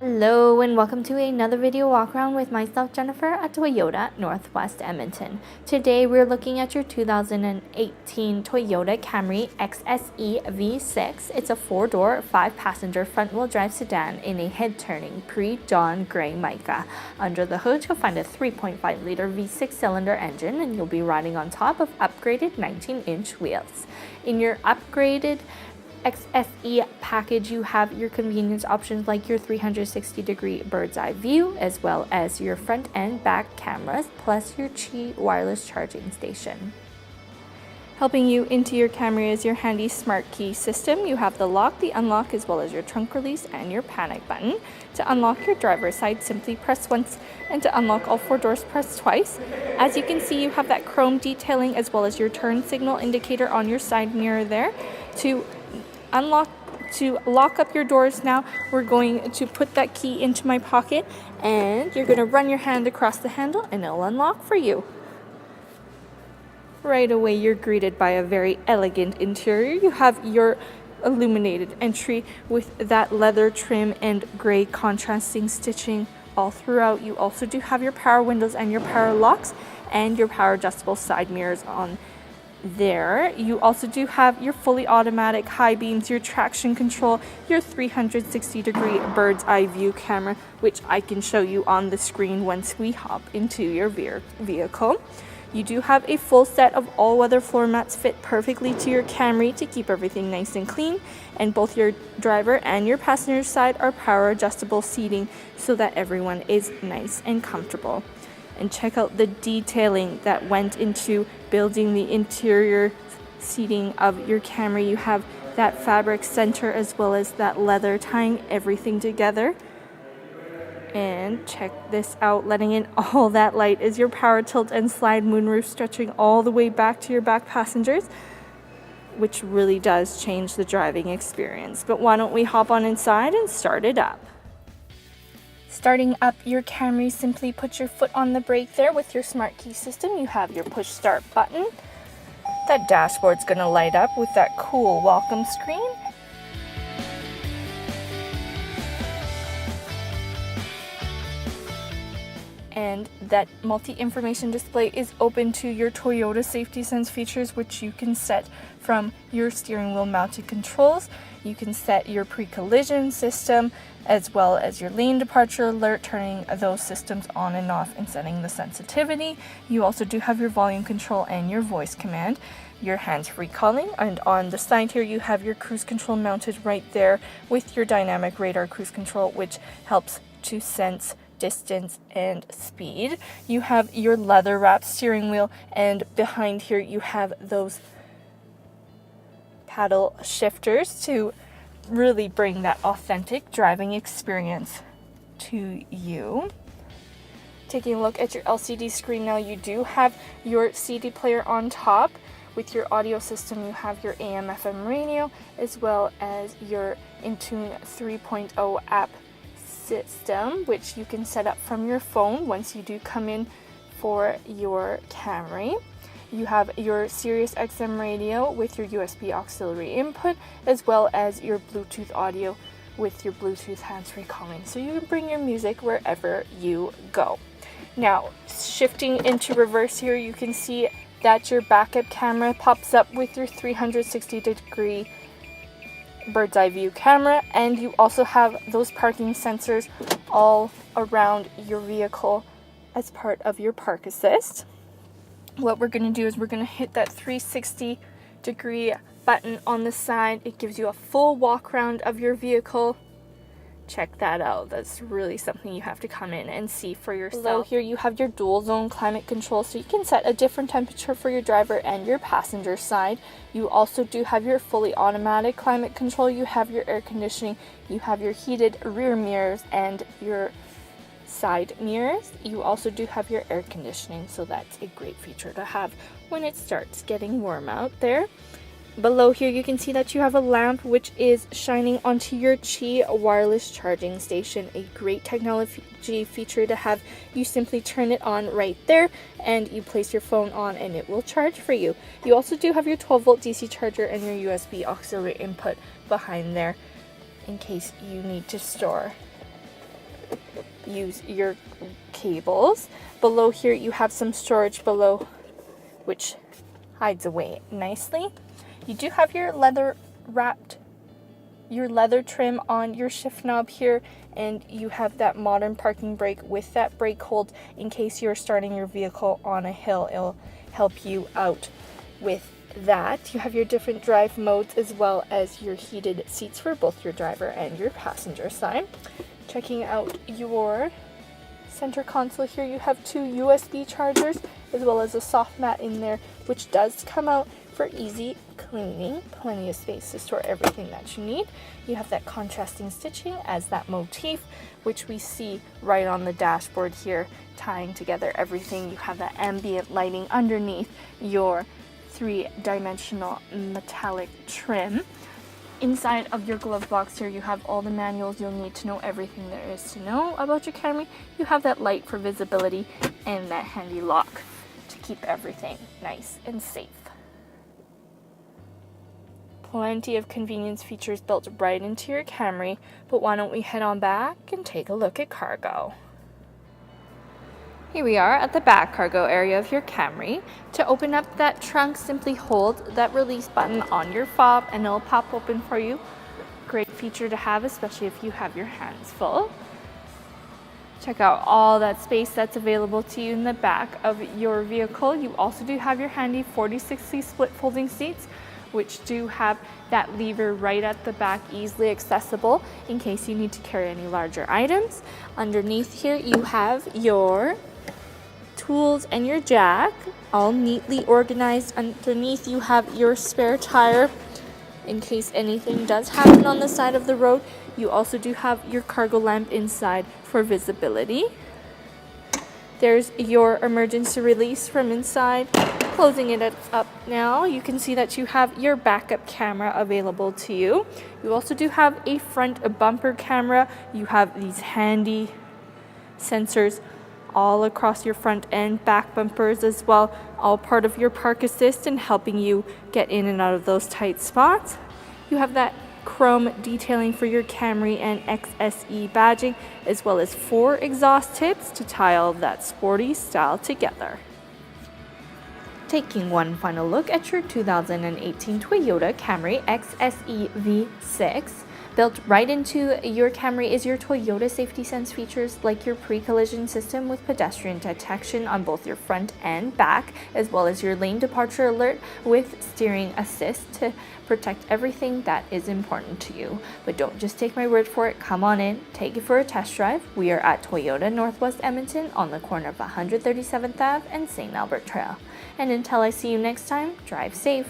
Hello and welcome to another video walk around with myself, Jennifer, at Toyota Northwest Edmonton. Today we're looking at your 2018 Toyota Camry XSE V6. It's a 4-door, 5-passenger front-wheel drive sedan in a head-turning pre-dawn gray mica. Under the hood you'll find a 3.5-liter V6 cylinder engine, and you'll be riding on top of upgraded 19-inch wheels. In your upgraded XSE package, you have your convenience options like your 360-degree bird's eye view, as well as your front and back cameras, plus your Qi wireless charging station. Helping you into your Camry is your handy smart key system. You have the lock, the unlock, as well as your trunk release and your panic button. To unlock your driver's side, simply press once, and to unlock all 4 doors, press twice. As you can see, you have that chrome detailing as well as your turn signal indicator on your side mirror there. To lock up your doors now, we're going to put that key into my pocket, and you're going to run your hand across the handle and it'll unlock for you. Right away you're greeted by a very elegant interior. You have your illuminated entry with that leather trim and gray contrasting stitching all throughout. You also do have your power windows and your power locks and your power adjustable side mirrors on there. You also do have your fully automatic high beams, your traction control, your 360-degree bird's eye view camera, which I can show you on the screen once we hop into your vehicle. You do have a full set of all-weather floor mats, fit perfectly to your Camry to keep everything nice and clean, and both your driver and your passenger side are power adjustable seating so that everyone is nice and comfortable. And check out the detailing that went into building the interior seating of your Camry. You have that fabric center as well as that leather tying everything together. And check this out, letting in all that light is your power tilt and slide moonroof, stretching all the way back to your back passengers, which really does change the driving experience. But why don't we hop on inside and start it up. Starting up your Camry, simply put your foot on the brake there with your smart key system. You have your push start button. That dashboard's going to light up with that cool welcome screen. And that multi-information display is open to your Toyota Safety Sense features, which you can set from your steering wheel mounted controls. You can set your pre-collision system as well as your lane departure alert, turning those systems on and off and setting the sensitivity. You also do have your volume control and your voice command, your hands-free calling, and on the side here you have your cruise control mounted right there with your dynamic radar cruise control, which helps to sense distance and speed. You have your leather wrapped steering wheel, and behind here you have those paddle shifters to really bring that authentic driving experience to you. Taking a look at your LCD screen now, you do have your CD player on top. With your audio system, you have your AM/FM radio as well as your Intune 3.0 app system, which you can set up from your phone once you do come in for your Camry. You have your Sirius XM radio with your USB auxiliary input, as well as your Bluetooth audio with your Bluetooth hands-free calling, so you can bring your music wherever you go. Now, shifting into reverse here, you can see that your backup camera pops up with your 360-degree bird's eye view camera, and you also have those parking sensors all around your vehicle as part of your park assist. What we're going to do is we're going to hit that 360-degree button on the side. It gives you a full walk around of your vehicle. Check that out. That's really something you have to come in and see for yourself. Below here you have your dual zone climate control, so you can set a different temperature for your driver and your passenger side. You also do have your fully automatic climate control. You have your air conditioning. You have your heated rear mirrors and your side mirrors. You also do have your air conditioning, so that's a great feature to have when it starts getting warm out there. Below here you can see that you have a lamp which is shining onto your Qi wireless charging station, a great technology feature to have. You simply turn it on right there and you place your phone on and it will charge for you. You also do have your 12-volt DC charger and your USB auxiliary input behind there in case you need to store use your cables. Below here you have some storage below, which hides away nicely. You do have your leather trim on your shift knob here, and you have that modern parking brake with that brake hold in case you're starting your vehicle on a hill. It'll help you out with that. You have your different drive modes as well as your heated seats for both your driver and your passenger side. Checking out your center console here, you have 2 USB chargers as well as a soft mat in there, which does come out for easy cleaning. Plenty of space to store everything that you need. You have that contrasting stitching as that motif, which we see right on the dashboard here, tying together everything. You have that ambient lighting underneath your 3-dimensional metallic trim. Inside of your glove box here, you have all the manuals you'll need to know everything there is to know about your Camry. You have that light for visibility and that handy lock to keep everything nice and safe. Plenty of convenience features built right into your Camry, but why don't we head on back and take a look at cargo. Here we are at the back cargo area of your Camry. To open up that trunk, simply hold that release button on your fob and it'll pop open for you. Great feature to have, especially if you have your hands full. Check out all that space that's available to you in the back of your vehicle. You also do have your handy 40/60 split folding seats, which do have that lever right at the back, easily accessible in case you need to carry any larger items. Underneath here you have your tools and your jack, all neatly organized. Underneath you have your spare tire in case anything does happen on the side of the road. You also do have your cargo lamp inside for visibility. There's your emergency release from inside. Closing it up now, you can see that you have your backup camera available to you. You also do have a front bumper camera. You have these handy sensors all across your front and back bumpers as well, all part of your park assist and helping you get in and out of those tight spots. You have that chrome detailing for your Camry and XSE badging, as well as 4 exhaust tips to tie all of that sporty style together. Taking one final look at your 2018 Toyota Camry XSE V6. Built right into your Camry is your Toyota Safety Sense features like your pre-collision system with pedestrian detection on both your front and back, as well as your lane departure alert with steering assist to protect everything that is important to you. But don't just take my word for it, come on in, take it for a test drive. We are at Toyota Northwest Edmonton on the corner of 137th Ave and St. Albert Trail. And until I see you next time, drive safe.